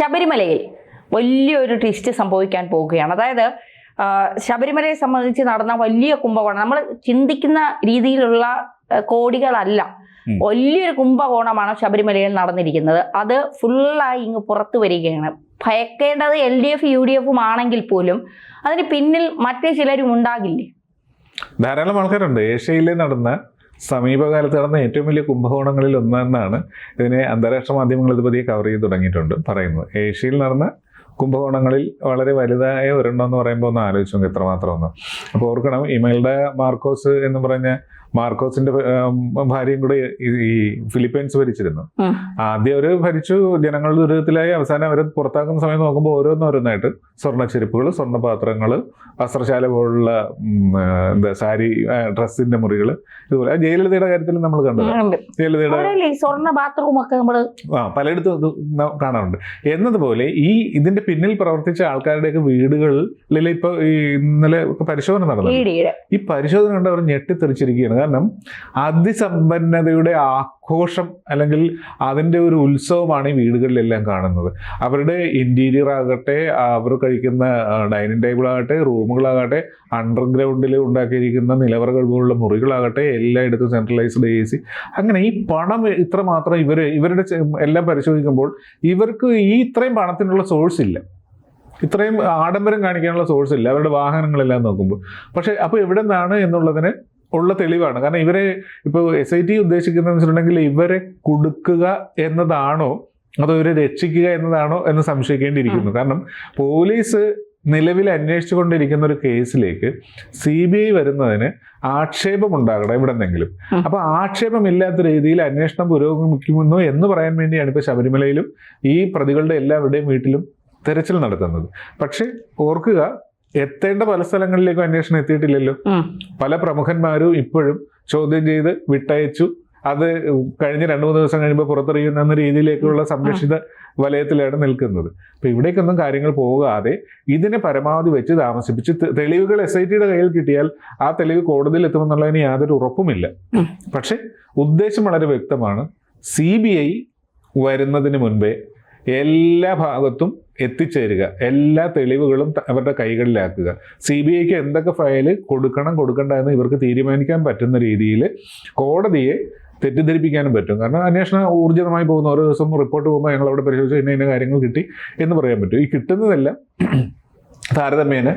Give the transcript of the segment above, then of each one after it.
ശബരിമലയിൽ വലിയൊരു ട്വിസ്റ്റ് സംഭവിക്കാൻ പോവുകയാണ്. അതായത് ശബരിമലയെ സംബന്ധിച്ച് നടന്ന വലിയ കുംഭകോണം, നമ്മൾ ചിന്തിക്കുന്ന രീതിയിലുള്ള കോടികളല്ല, വലിയൊരു കുംഭകോണമാണ് ശബരിമലയിൽ നടന്നിരിക്കുന്നത്. അത് ഫുള്ളായി ഇങ്ങ് പുറത്തു വരികയാണ്. ഭയക്കേണ്ടത് LDF UDF ആണെങ്കിൽ പോലും അതിന് പിന്നിൽ മറ്റു ചിലരും ഉണ്ടാകില്ലേ? ധാരാളം ആൾക്കാരുണ്ട്. ഏഷ്യയിലെ നടന്ന സമീപകാലത്ത് നടന്ന ഏറ്റവും വലിയ കുംഭകോണങ്ങളിൽ ഒന്നെന്നാണ് ഇതിനെ അന്താരാഷ്ട്ര മാധ്യമങ്ങൾ ഇത് പതിയെ കവർ ചെയ്ത് തുടങ്ങിയിട്ടുണ്ട് പറയുന്നത്. ഏഷ്യയിൽ നടന്ന കുംഭകോണങ്ങളിൽ വളരെ വലുതായ ഒരെണ്ണം എന്ന് പറയുമ്പോൾ ഒന്ന് ആലോചിച്ചു നോക്കി എത്രമാത്രം ഒന്ന്. അപ്പോൾ ഓർക്കണം, ഇമൽഡ മാർക്കോസ് എന്ന് പറഞ്ഞ മാർക്കോസിന്റെ ഭാര്യയും കൂടെ ഈ ഫിലിപ്പൈൻസ് ഭരിച്ചിരുന്നു. ആദ്യം അവര് ഭരിച്ചു, ജനങ്ങൾ ദുരിതത്തിലായി. അവസാനം അവരെ പുറത്താക്കുന്ന സമയം നോക്കുമ്പോൾ ഓരോന്നോരോന്നായിട്ട് സ്വർണ്ണച്ചെരുപ്പുകൾ, സ്വർണ്ണപാത്രങ്ങൾ, വസ്ത്രശാല പോലുള്ള സാരി, ഡ്രസ്സിന്റെ മുറികൾ, ഇതുപോലെ ജയലളിതയുടെ കാര്യത്തിൽ നമ്മൾ കണ്ടത്. ജയലളിതയുടെ സ്വർണ്ണ ബാത്റൂം ഒക്കെ നമ്മള് പലയിടത്തും കാണാറുണ്ട്. എന്നതുപോലെ ഇതിന്റെ പിന്നിൽ പ്രവർത്തിച്ച ആൾക്കാരുടെയൊക്കെ വീടുകളിൽ ഇപ്പൊ ഇന്നലെ പരിശോധന നടന്നു. ഈ പരിശോധന കണ്ട് അവർ ഞെട്ടിത്തെറിച്ചിരിക്കുകയാണ്. കാരണം അതിസമ്പന്നതയുടെ ആഘോഷം അല്ലെങ്കിൽ അതിൻ്റെ ഒരു ഉത്സവമാണ് ഈ വീടുകളിലെല്ലാം കാണുന്നത്. അവരുടെ ഇന്റീരിയർ ആകട്ടെ, അവർ കഴിക്കുന്ന ഡൈനിങ് ടേബിൾ ആകട്ടെ, റൂമുകളാകട്ടെ, അണ്ടർഗ്രൗണ്ടിൽ ഉണ്ടാക്കിയിരിക്കുന്ന നിലവറകൾ പോലുള്ള മുറികളാകട്ടെ, എല്ലായിടത്തും സെൻട്രലൈസ്ഡ് AC. അങ്ങനെ ഈ പണം ഇത്രമാത്രം ഇവരുടെ എല്ലാം പരിശോധിക്കുമ്പോൾ ഇവർക്ക് ഇത്രയും പണത്തിനുള്ള സോഴ്സ് ഇല്ല, ഇത്രയും ആഡംബരം കാണിക്കാനുള്ള സോഴ്സ് ഇല്ല അവരുടെ വാഹനങ്ങളെല്ലാം നോക്കുമ്പോൾ. പക്ഷെ അപ്പോൾ എവിടെ നിന്നാണ് എന്നുള്ളതിന് ഉള്ള തെളിവാണ്. കാരണം ഇവരെ ഇപ്പോൾ SIT ഉദ്ദേശിക്കുന്നതെന്ന് വെച്ചിട്ടുണ്ടെങ്കിൽ ഇവരെ കൊടുക്കുക എന്നതാണോ അതോ ഇവരെ രക്ഷിക്കുക എന്നതാണോ എന്ന് സംശയിക്കേണ്ടിയിരിക്കുന്നു. കാരണം പോലീസ് നിലവിൽ അന്വേഷിച്ചു കൊണ്ടിരിക്കുന്ന ഒരു കേസിലേക്ക് CBI വരുന്നതിന് ആക്ഷേപമുണ്ടാകണം എവിടെന്നെങ്കിലും. അപ്പൊ ആക്ഷേപമില്ലാത്ത രീതിയിൽ അന്വേഷണം പുരോഗമിക്കുന്നു എന്ന് പറയാൻ വേണ്ടിയാണ് ഇപ്പൊ ശബരിമലയിലും ഈ പ്രതികളുടെ എല്ലാവരുടെയും വീട്ടിലും തെരച്ചിൽ നടത്തുന്നത്. പക്ഷെ ഓർക്കുക, എത്തേണ്ട പല സ്ഥലങ്ങളിലേക്കും അന്വേഷണം എത്തിയിട്ടില്ലല്ലോ. പല പ്രമുഖന്മാരും ഇപ്പോഴും ചോദ്യം ചെയ്ത് വിട്ടയച്ചു. അത് കഴിഞ്ഞ് 2-3 ദിവസം കഴിയുമ്പോൾ പുറത്തെറിയുന്ന രീതിയിലേക്കുള്ള സംരക്ഷിത വലയത്തിലാണ് നിൽക്കുന്നത്. അപ്പൊ ഇവിടേക്കൊന്നും കാര്യങ്ങൾ പോകാതെ ഇതിനെ പരമാവധി വെച്ച് താമസിപ്പിച്ച് തെളിവുകൾ SITയുടെ കയ്യിൽ കിട്ടിയാൽ ആ തെളിവ് കോടതിയിൽ എത്തുമെന്നുള്ളതിന് യാതൊരു ഉറപ്പുമില്ല. പക്ഷെ ഉദ്ദേശം വളരെ വ്യക്തമാണ്. CBI വരുന്നതിന് മുൻപേ എല്ലാ ഭാഗത്തും എത്തിച്ചേരുക, എല്ലാ തെളിവുകളും അവരുടെ കൈകളിലാക്കുക. CBIക്ക് എന്തൊക്കെ ഫയല് കൊടുക്കണ്ട എന്ന് ഇവർക്ക് തീരുമാനിക്കാൻ പറ്റുന്ന രീതിയിൽ കോടതിയെ തെറ്റിദ്ധരിപ്പിക്കാനും പറ്റും. കാരണം അന്വേഷണം ഊർജിതമായി പോകുന്ന ഓരോ ദിവസം റിപ്പോർട്ട് പോകുമ്പോൾ ഞങ്ങൾ അവിടെ പരിശോധിച്ച് ഇന്ന കാര്യങ്ങൾ കിട്ടി എന്ന് പറയാൻ പറ്റും. ഈ കിട്ടുന്നതെല്ലാം താരതമ്യേന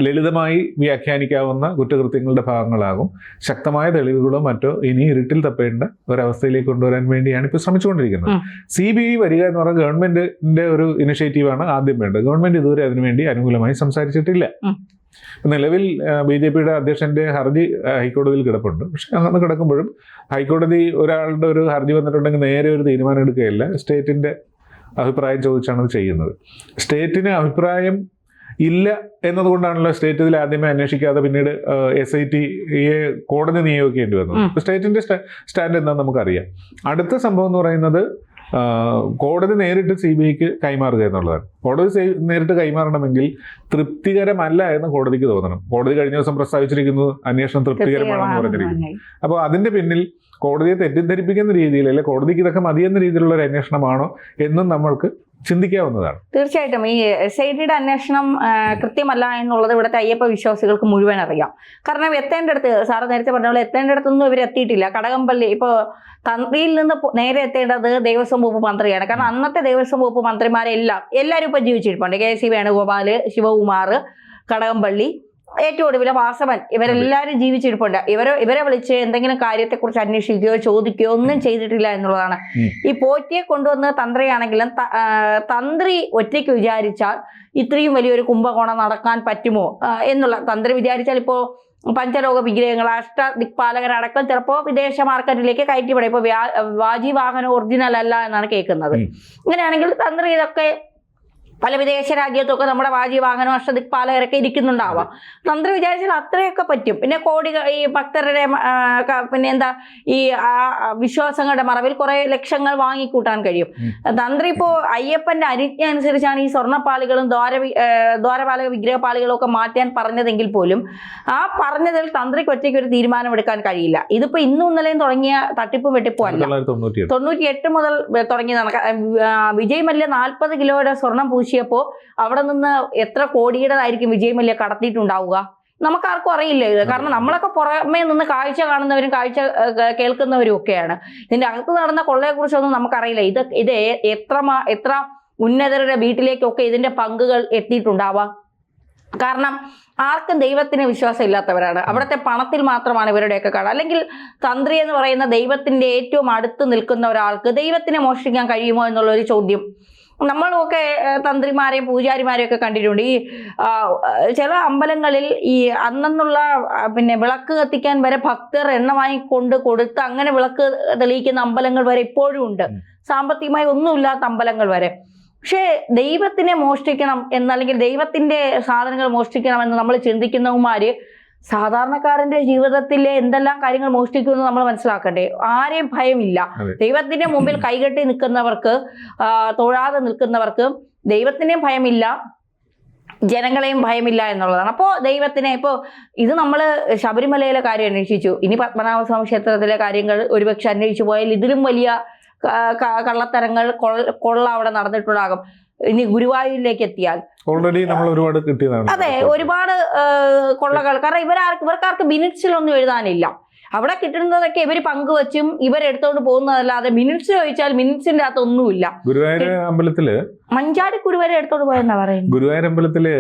ലളിതമായി വ്യാഖ്യാനിക്കാവുന്ന കുറ്റകൃത്യങ്ങളുടെ ഭാഗങ്ങളാകും. ശക്തമായ തെളിവുകളോ മറ്റോ ഇനി ഇരുട്ടിൽ തപ്പേണ്ട ഒരവസ്ഥയിലേക്ക് കൊണ്ടുവരാൻ വേണ്ടിയാണ് ഇപ്പോൾ ശ്രമിച്ചുകൊണ്ടിരിക്കുന്നത്. CBI വരിക എന്ന് പറഞ്ഞാൽ ഗവൺമെന്റിന്റെ ഒരു ഇനിഷ്യേറ്റീവാണ് ആദ്യം വേണ്ടത്. ഗവൺമെന്റ് ഇതുവരെ അതിനുവേണ്ടി അനുകൂലമായി സംസാരിച്ചിട്ടില്ല. നിലവിൽ BJPയുടെ അധ്യക്ഷന്റെ ഹർജി ഹൈക്കോടതിയിൽ കിടപ്പുണ്ട്. പക്ഷെ അങ്ങനെ കിടക്കുമ്പോഴും ഹൈക്കോടതി ഒരാളുടെ ഒരു ഹർജി വന്നിട്ടുണ്ടെങ്കിൽ നേരെ ഒരു തീരുമാനം എടുക്കുകയല്ല, സ്റ്റേറ്റിന്റെ അഭിപ്രായം ചോദിച്ചാണ് അത് ചെയ്യുന്നത്. സ്റ്റേറ്റിന് അഭിപ്രായം ഇല്ല എന്നതുകൊണ്ടാണല്ലോ സ്റ്റേറ്റ് ഇതിൽ ആദ്യമേ അന്വേഷിക്കാതെ പിന്നീട് SITയെ കോടതി നിയോഗിക്കേണ്ടി വന്നത്. സ്റ്റേറ്റിന്റെ സ്റ്റാൻഡ് എന്താണെന്ന് നമുക്കറിയാം. അടുത്ത സംഭവം എന്ന് പറയുന്നത് കോടതി നേരിട്ട് CBIക്ക് കൈമാറുക എന്നുള്ളതാണ്. കോടതി നേരിട്ട് കൈമാറണമെങ്കിൽ തൃപ്തികരമല്ല എന്ന് കോടതിക്ക് തോന്നണം. കോടതി കഴിഞ്ഞ ദിവസം പ്രസ്താവിച്ചിരിക്കുന്നത് അന്വേഷണം തൃപ്തികരമാണെന്ന് പറഞ്ഞിരിക്കുന്നു. അപ്പോൾ അതിന്റെ പിന്നിൽ കോടതിയെ തെറ്റിദ്ധരിപ്പിക്കുന്ന രീതിയിൽ, അല്ലെ കോടതിക്ക് ഇതൊക്കെ മതിയെന്ന രീതിയിലുള്ള ഒരു അന്വേഷണമാണോ എന്നും നമ്മൾക്ക് ചിന്തിക്കാവുന്നതാണ്. തീർച്ചയായിട്ടും ഈ SITയുടെ അന്വേഷണം കൃത്യമല്ല എന്നുള്ളത് ഇവിടുത്തെ അയ്യപ്പ വിശ്വാസികൾക്ക് മുഴുവൻ അറിയാം. കാരണം എത്തേണ്ടടുത്ത്, സാറ് നേരത്തെ പറഞ്ഞ പോലെ എത്തേണ്ടടുത്തൊന്നും ഇവർ എത്തിയിട്ടില്ല. കടകംപള്ളി ഇപ്പോൾ തന്ത്രിയിൽ നിന്ന് നേരെ എത്തേണ്ടത് ദേവസ്വം വകുപ്പ് മന്ത്രിയാണ്. കാരണം അന്നത്തെ ദേവസ്വം വകുപ്പ് എല്ലാവരും ഇപ്പൊ ജീവിച്ചിരിപ്പുണ്ട്. KC വേണുഗോപാൽ, ശിവകുമാർ, കടകംപള്ളി, ഏറ്റവും ഒടുവിലെ വാസവൻ, ഇവരെല്ലാവരും ജീവിച്ചിരിപ്പുണ്ട്. ഇവരെ വിളിച്ച് എന്തെങ്കിലും കാര്യത്തെക്കുറിച്ച് അന്വേഷിക്കുകയോ ചോദിക്കുകയോ ഒന്നും ചെയ്തിട്ടില്ല എന്നുള്ളതാണ്. ഈ പോറ്റിയെ കൊണ്ടുവന്ന് തന്ത്രിയാണെങ്കിലും തന്ത്രി ഒറ്റയ്ക്ക് വിചാരിച്ചാൽ ഇത്രയും വലിയൊരു കുംഭകോണം നടക്കാൻ പറ്റുമോ എന്നുള്ള, തന്ത്രി വിചാരിച്ചാൽ ഇപ്പോൾ പഞ്ചലോക വിഗ്രഹങ്ങൾ, അഷ്ടദിക്പാലകരടക്കം ചിലപ്പോൾ വിദേശ മാർക്കറ്റിലേക്ക് കയറ്റിവിടാം. ഇപ്പൊ വാജി വാഹനം ഒറിജിനൽ അല്ല എന്നാണ് കേൾക്കുന്നത്. ഇങ്ങനെയാണെങ്കിൽ തന്ത്രി ഇതൊക്കെ പല വിദേശ രാജ്യത്തൊക്കെ നമ്മുടെ വാഹനം അഷ്ടദിക്പാലകരൊക്കെ ഇരിക്കുന്നുണ്ടാവാം. തന്ത്രി വിചാരിച്ചാൽ അത്രയൊക്കെ പറ്റും. പിന്നെ ഈ ഭക്തരുടെ പിന്നെ എന്താ ഈ വിശ്വാസങ്ങളുടെ മറവിൽ കുറെ ലക്ഷങ്ങൾ വാങ്ങിക്കൂട്ടാൻ കഴിയും. തന്ത്രി ഇപ്പോ അയ്യപ്പന്റെ അനുജ്ഞ അനുസരിച്ചാണ് ഈ സ്വർണ്ണപ്പാളികളും ദ്വാരപാലക വിഗ്രഹപാളികളും ഒക്കെ മാറ്റാൻ പറഞ്ഞതെങ്കിൽ പോലും ആ പറഞ്ഞതിൽ തന്ത്രിക്ക് ഒറ്റയ്ക്ക് ഒരു തീരുമാനമെടുക്കാൻ കഴിയില്ല. ഇതിപ്പോ ഇന്നും ഇന്നലെയും തുടങ്ങിയ തട്ടിപ്പും വെട്ടിപ്പും അല്ല. 98 മുതൽ തുടങ്ങിയതാണ്. വിജയ് മല്യ 40 കിലോയുടെ സ്വർണം പൂശിയപ്പോ അവിടെ നിന്ന് എത്ര കോടിയുടേതായിരിക്കും വിജയ് മല്യ കടത്തിയിട്ടുണ്ടാവുക? നമുക്കാർക്കും അറിയില്ല ഇത്. കാരണം നമ്മളൊക്കെ പുറമേ നിന്ന് കാഴ്ച കാണുന്നവരും കാഴ്ച കേൾക്കുന്നവരും ഒക്കെയാണ്. ഇതിന്റെ അകത്ത് നടന്ന കൊള്ളയെക്കുറിച്ചൊന്നും നമുക്കറിയില്ല. ഇത് എത്ര ഉന്നതരുടെ വീട്ടിലേക്കൊക്കെ ഇതിന്റെ പങ്കുകൾ എത്തിയിട്ടുണ്ടാവാം. കാരണം ആർക്കും ദൈവത്തിന് വിശ്വാസം ഇല്ലാത്തവരാണ്. അവിടുത്തെ പണത്തിൽ മാത്രമാണ് ഇവരുടെയൊക്കെ കട. അല്ലെങ്കിൽ തന്ത്രി എന്ന് പറയുന്ന ദൈവത്തിന്റെ ഏറ്റവും അടുത്ത് നിൽക്കുന്ന ഒരാൾക്ക് ദൈവത്തിനെ മോഷ്ടിക്കാൻ കഴിയുമോ എന്നുള്ളൊരു ചോദ്യം നമ്മളൊക്കെ തന്ത്രിമാരെയും പൂജാരിമാരെയും ഒക്കെ കണ്ടിട്ടുണ്ട്. ഈ ചില അമ്പലങ്ങളിൽ ഈ അന്നുള്ള പിന്നെ വിളക്ക് കത്തിക്കാൻ വരെ ഭക്തർ എണ്ണ വാങ്ങിക്കൊണ്ട് കൊടുത്ത് അങ്ങനെ വിളക്ക് തെളിയിക്കുന്ന അമ്പലങ്ങൾ വരെ ഇപ്പോഴും ഉണ്ട്. സാമ്പത്തികമായി ഒന്നുമില്ലാത്ത അമ്പലങ്ങൾ വരെ. പക്ഷേ ദൈവത്തിനെ മോഷ്ടിക്കണം എന്നല്ലെങ്കിൽ ദൈവത്തിന്റെ സാധനങ്ങൾ മോഷ്ടിക്കണം എന്ന് നമ്മൾ ചിന്തിക്കുന്നവന്മാര് സാധാരണക്കാരന്റെ ജീവിതത്തിലെ എന്തെല്ലാം കാര്യങ്ങൾ മോഷ്ടിക്കുമെന്ന് നമ്മൾ മനസ്സിലാക്കണ്ടേ? ആരെയും ഭയമില്ല. ദൈവത്തിന്റെ മുമ്പിൽ കൈകെട്ടി നിൽക്കുന്നവർക്ക്, തൊഴാതെ നിൽക്കുന്നവർക്ക് ദൈവത്തിനെയും ഭയമില്ല, ജനങ്ങളെയും ഭയമില്ല എന്നുള്ളതാണ്. അപ്പോൾ ദൈവത്തിനെ ഇത് നമ്മൾ ശബരിമലയിലെ കാര്യം അന്വേഷിച്ചു. ഇനി പത്മനാഭസ്വാമി ക്ഷേത്രത്തിലെ കാര്യങ്ങൾ ഒരുപക്ഷെ അന്വേഷിച്ചു പോയാൽ ഇതിലും വലിയ കള്ളത്തരങ്ങൾ കൊള്ള അവിടെ നടന്നിട്ടുണ്ടാകും. ഇനി ഗുരുവായൂരിലേക്ക് എത്തിയാൽ ഓൾറെഡി നമ്മൾ ഒരുപാട് കിട്ടിയതാണ്. അതെ, ഒരുപാട് കൊള്ളകൾ. കാരണം ഇവർക്കാർക്ക് മിനിറ്റ്സിലൊന്നും എഴുതാനില്ല. അവിടെ കിട്ടുന്നതൊക്കെ ഇവർ പങ്കുവച്ചും ഇവരെടുത്തോണ്ട് പോകുന്നതല്ലാതെ മിനിറ്റ്സ് ചോദിച്ചാൽ മിനിറ്റ്സിന്റെ അകത്ത് ഒന്നുമില്ല. ഗുരുവായൂർ അമ്പലത്തില് മഞ്ചാടി കുരുവരെ എടുത്തോണ്ട് പോയെന്നാ പറയുന്നത്. ഗുരുവായൂർ അമ്പലത്തില്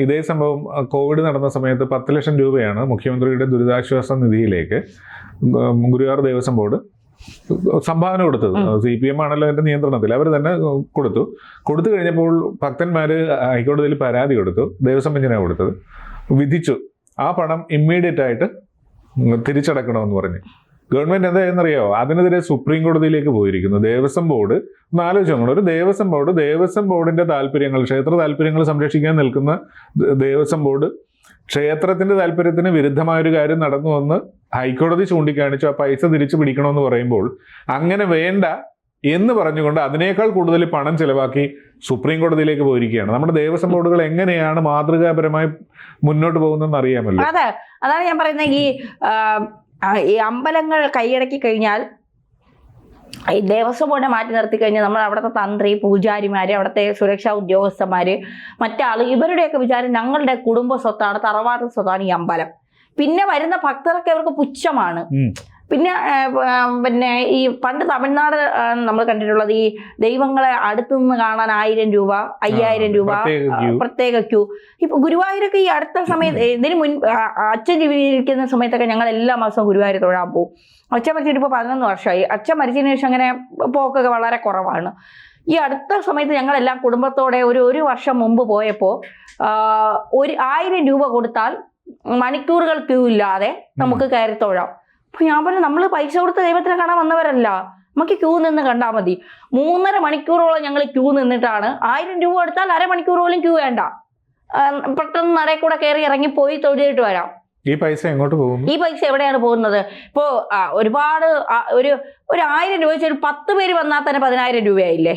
ഇതേ സംഭവം കോവിഡ് നടന്ന സമയത്ത് 10 ലക്ഷം രൂപയാണ് മുഖ്യമന്ത്രിയുടെ ദുരിതാശ്വാസ നിധിയിലേക്ക് ഗുരുവായൂർ ദേവസ്വം ബോർഡ് സംഭാവന കൊടുത്തത്. CPM ആണല്ലോ അതിന്റെ നിയന്ത്രണത്തിൽ. അവർ തന്നെ കൊടുത്തു കഴിഞ്ഞപ്പോൾ ഭക്തന്മാര് ഹൈക്കോടതിയിൽ പരാതി കൊടുത്തു. ദേവസ്വം ബെഞ്ചിനാണ് കൊടുത്തത്. വിധിച്ചു ആ പണം ഇമ്മീഡിയറ്റ് ആയിട്ട് തിരിച്ചടക്കണമെന്ന് പറഞ്ഞ്. ഗവൺമെന്റ് എന്തായെന്നറിയാമോ? അതിനെതിരെ സുപ്രീം കോടതിയിലേക്ക് പോയിരിക്കുന്നു. ദേവസ്വം ബോർഡ് ആലോചിച്ചോളൂ. ഒരു ദേവസ്വം ബോർഡിന്റെ താല്പര്യങ്ങൾ, ക്ഷേത്ര താല്പര്യങ്ങൾ സംരക്ഷിക്കാൻ നിൽക്കുന്ന ദേവസ്വം ബോർഡ് ക്ഷേത്രത്തിന്റെ താല്പര്യത്തിന് വിരുദ്ധമായൊരു കാര്യം നടന്നു വന്ന് ഹൈക്കോടതി ചൂണ്ടിക്കാണിച്ചു ആ പൈസ തിരിച്ചു പിടിക്കണമെന്ന് പറയുമ്പോൾ അങ്ങനെ വേണ്ട എന്ന് പറഞ്ഞുകൊണ്ട് അതിനേക്കാൾ കൂടുതൽ പണം ചെലവാക്കി സുപ്രീം കോടതിയിലേക്ക് പോയിരിക്കുകയാണ്. നമ്മുടെ ദേവസ്വം ബോർഡുകൾ എങ്ങനെയാണ് മാതൃകാപരമായി മുന്നോട്ട് പോകുന്നതെന്ന് അറിയാമല്ലോ. അതെ, അതാണ് ഞാൻ പറയുന്നത്. ഈ അമ്പലങ്ങൾ കൈയടക്കി കഴിഞ്ഞാൽ ഈ ദേവസ്വം ബോർഡിനെ മാറ്റി നിർത്തി കഴിഞ്ഞാൽ നമ്മൾ അവിടുത്തെ തന്ത്രി, പൂജാരിമാര്, അവിടുത്തെ സുരക്ഷാ ഉദ്യോഗസ്ഥന്മാര്, മറ്റാള് ഇവരുടെയൊക്കെ വിചാരം ഞങ്ങളുടെ കുടുംബ സ്വത്താണ്, തറവാട് സ്വത്താണ് ഈ അമ്പലം. പിന്നെ വരുന്ന ഭക്തരൊക്കെ അവർക്ക് പുച്ഛമാണ്. പിന്നെ ഈ പണ്ട് തമിഴ്നാട് നമ്മൾ കണ്ടിട്ടുള്ളത് ഈ ദൈവങ്ങളെ അടുത്തുനിന്ന് കാണാൻ 1000 രൂപ 5000 രൂപ പ്രത്യേക ക്യൂ. ഇപ്പൊ ഗുരുവായൂരൊക്കെ ഈ അടുത്ത സമയത്ത് ഇതിന് അച്ഛൻ ജീവിക്കുന്ന സമയത്തൊക്കെ ഞങ്ങൾ എല്ലാ മാസവും ഗുരുവായൂർ തൊഴാൻ പോകും. അച്ഛൻ മരിച്ചിട്ട് ഇപ്പോൾ 11 വർഷമായി. അച്ഛൻ മരിച്ചതിന് ശേഷം അങ്ങനെ പോക്കൊക്കെ വളരെ കുറവാണ്. ഈ അടുത്ത സമയത്ത് ഞങ്ങളെല്ലാം കുടുംബത്തോടെ ഒരു വർഷം മുമ്പ് പോയപ്പോൾ 1000 രൂപ കൊടുത്താൽ മണിക്കൂറുകൾ ക്യൂ ഇല്ലാതെ നമുക്ക് കയറി തൊഴാം. അപ്പൊ ഞാൻ പറഞ്ഞു, നമ്മൾ പൈസ കൊടുത്ത് ദൈവത്തിനെ കാണാൻ വന്നവരല്ല, നമുക്ക് ക്യൂ നിന്ന് കണ്ടാൽ മതി. 3.5 മണിക്കൂറോളം ഞങ്ങൾ ക്യൂ നിന്നിട്ടാണ് 1000 രൂപ കൊടുത്താൽ അരമണിക്കൂർ പോലും ക്യൂ വേണ്ട, പെട്ടെന്ന് നടയിൽ കൂടെ കയറി ഇറങ്ങി പോയി തൊഴിലിട്ട് വരാം. ഈ പൈസ എങ്ങോട്ട് പോകും? ഈ പൈസ എവിടെയാണ് പോകുന്നത്? ഇപ്പോ ഒരുപാട് ഒരു 1000 രൂപ വെച്ച് ഒരു 10 പേര് വന്നാൽ തന്നെ 10,000 രൂപയായില്ലേ?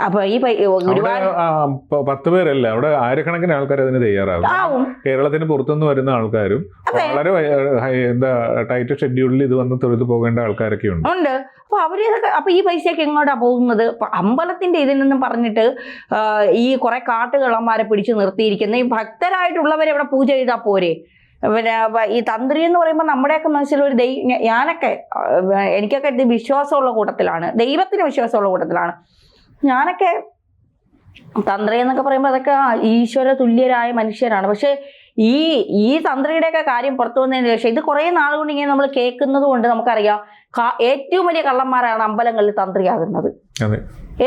അപ്പൊ ഈ 10 പേരല്ല, അവിടെ ആയിരക്കണക്കിന് ആൾക്കാർ അതിന് തയ്യാറാവും. കേരളത്തിന് പുറത്തുനിന്ന് വരുന്ന ആൾക്കാരും വളരെ ടൈറ്റ് ഷെഡ്യൂളിൽ ഇത് വന്ന് തൊഴുതു പോകേണ്ട ആൾക്കാരൊക്കെ ഉണ്ട്. അപ്പൊ ഈ പൈസയൊക്കെ എങ്ങോട്ടാ പോകുന്നത്? അമ്പലത്തിന്റെ ഇതിൽ നിന്നും പറഞ്ഞിട്ട് ഈ കുറെ കാട്ടുകള്ളന്മാരെ പിടിച്ചു നിർത്തിയിരിക്കുന്ന ഈ ഭക്തരായിട്ടുള്ളവരെ ഇവിടെ പൂജ ചെയ്താൽ പോരെ? പിന്നെ ഈ തന്ത്രി എന്ന് പറയുമ്പോൾ നമ്മുടെയൊക്കെ മനസ്സിലൊരു എനിക്കൊക്കെ വിശ്വാസമുള്ള കൂട്ടത്തിലാണ്, ദൈവത്തിന് വിശ്വാസമുള്ള കൂട്ടത്തിലാണ്. ഞാനൊക്കെ തന്ത്രി എന്നൊക്കെ പറയുമ്പോൾ അതൊക്കെ ഈശ്വര തുല്യരായ മനുഷ്യരാണ്. പക്ഷെ ഈ തന്ത്രിയുടെയൊക്കെ കാര്യം പുറത്തു വന്നതിന് ശേഷം ഇത് കുറെ നാളുകൊണ്ട് ഇങ്ങനെ നമ്മൾ കേൾക്കുന്നത് കൊണ്ട് നമുക്കറിയാം ഏറ്റവും വലിയ കള്ളന്മാരാണ് അമ്പലങ്ങളിൽ തന്ത്രിയാകുന്നത്.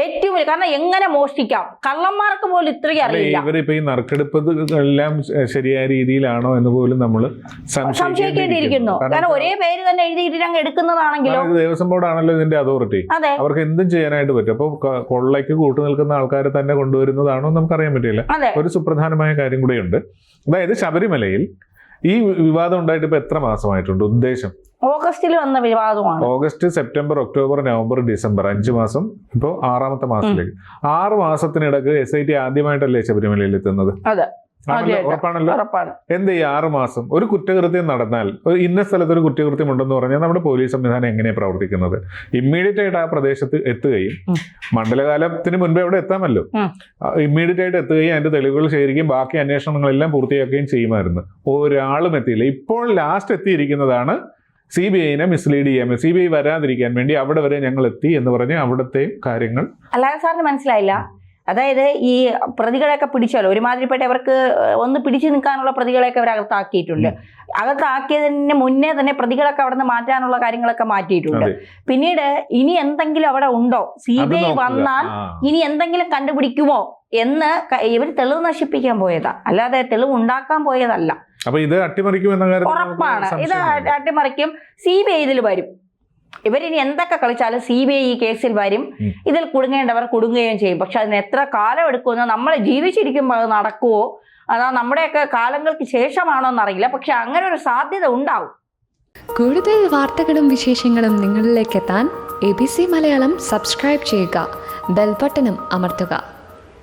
ഏറ്റവും വലിയ, കാരണം എങ്ങനെ മോഷ്ടിക്കാം, കള്ളന്മാർക്ക് പോലും ഇത്രയും അറിയില്ല. ഇവരിപ്പോ ഈ നറുക്കെടുപ്പുകളെല്ലാം ശരിയായ രീതിയിലാണോ എന്ന് പോലും നമ്മൾ സംശയിക്കേണ്ടിയിരിക്കുന്നു. കാരണം ഒരേ പേര് തന്നെ എഴുതിയിട്ട് ഞങ്ങൾ എടുക്കുന്നതാണെങ്കിലോ. ദേവസ്വം ബോർഡാണല്ലോ ഇതിന്റെ അതോറിറ്റി, അവർക്ക് എന്തും ചെയ്യാനായിട്ട് പറ്റും. അപ്പൊ കൊള്ളയ്ക്ക് കൂട്ടു നിൽക്കുന്ന ആൾക്കാരെ തന്നെ കൊണ്ടുവരുന്നതാണോ നമുക്കറിയാൻ പറ്റില്ല. ഒരു സുപ്രധാനമായ കാര്യം കൂടെയുണ്ട്. അതായത് ശബരിമലയിൽ ഈ വിവാദം ഉണ്ടായിട്ട് ഇപ്പൊ എത്ര മാസമായിട്ടുണ്ട്? ഉദ്ദേശം ഓഗസ്റ്റിൽ വന്ന വിവാദമാണ്. August, September, October, November, December 5 മാസം. ഇപ്പോൾ 6ാമത്തെ മാസത്തിലേക്ക് 6 മാസത്തിനിടക്ക് SIT ആദ്യമായിട്ടല്ലേ ശബരിമലയിൽ എത്തുന്നത്? ഉറപ്പാണല്ലോ. എന്ത് ഈ 6 മാസം ഒരു കുറ്റകൃത്യം നടന്നാൽ, ഒരു ഇന്ന സ്ഥലത്ത് ഒരു കുറ്റകൃത്യം ഉണ്ടെന്ന് പറഞ്ഞാൽ നമ്മുടെ പോലീസ് സംവിധാനം എങ്ങനെയാണ് പ്രവർത്തിക്കുന്നത്? ഇമ്മീഡിയറ്റ് ആയിട്ട് ആ പ്രദേശത്ത് എത്തുകയും, മണ്ഡലകാലത്തിന് മുൻപേ അവിടെ എത്താമല്ലോ, ഇമ്മീഡിയറ്റ് ആയിട്ട് എത്തുകയും അതിന്റെ തെളിവുകൾ ശേഖരിക്കുകയും ബാക്കി അന്വേഷണങ്ങളെല്ലാം പൂർത്തിയാക്കുകയും ചെയ്യുമായിരുന്നു. ഒരാളും എത്തിയില്ല. ഇപ്പോൾ ലാസ്റ്റ് എത്തിയിരിക്കുന്നതാണ് CBIനെ മിസ്ലീഡ് ചെയ്യാൻ, CBI വരാതിരിക്കാൻ വേണ്ടി അവിടെ വരെ ഞങ്ങൾ എത്തി എന്ന് പറഞ്ഞ് അവിടുത്തെ കാര്യങ്ങൾ. അല്ലാതെ സാറിന് മനസ്സിലായില്ല? അതായത് ഈ പ്രതികളെയൊക്കെ പിടിച്ചാലോ, ഒരുമാതിരിപ്പെട്ട അവർക്ക് ഒന്ന് പിടിച്ചു നിൽക്കാനുള്ള പ്രതികളെയൊക്കെ അവർ അകത്താക്കിയിട്ടുണ്ട്. അകത്താക്കിയതിന് മുന്നേ തന്നെ പ്രതികളൊക്കെ അവിടെ നിന്ന് മാറ്റാനുള്ള കാര്യങ്ങളൊക്കെ മാറ്റിയിട്ടുണ്ട്. പിന്നീട് ഇനി എന്തെങ്കിലും അവിടെ ഉണ്ടോ, CBI വന്നാൽ ഇനി എന്തെങ്കിലും കണ്ടുപിടിക്കുമോ എന്ന് ഇവർ തെളിവ് നശിപ്പിക്കാൻ പോയതാ, അല്ലാതെ തെളിവ് ഉണ്ടാക്കാൻ പോയതല്ല. അപ്പൊ ഇത് അട്ടിമറിക്കുമെന്ന കാര്യം ഉറപ്പാണ്. ഇത് അട്ടിമറിക്കും. CBI ഇതിൽ വരും. ഇവരിനി എന്തൊക്കെ കളിച്ചാലും CBI ഈ കേസിൽ വരും. ഇതിൽ കുടുങ്ങേണ്ടവർ കുടുങ്ങുകയും ചെയ്യും. പക്ഷെ അതിന് എത്ര കാലം എടുക്കുമെന്ന്, നമ്മൾ ജീവിച്ചിരിക്കുമ്പോൾ അത് നടക്കുവോ, അതാ നമ്മുടെയൊക്കെ കാലങ്ങൾക്ക് ശേഷമാണോ എന്നറിയില്ല. പക്ഷെ അങ്ങനെ ഒരു സാധ്യത ഉണ്ടാവും. കൂടുതൽ വാർത്തകളും വിശേഷങ്ങളും നിങ്ങളിലേക്ക് എത്താൻ ABC മലയാളം സബ്സ്ക്രൈബ് ചെയ്യുക, ബെൽ ബട്ടണും അമർത്തുക.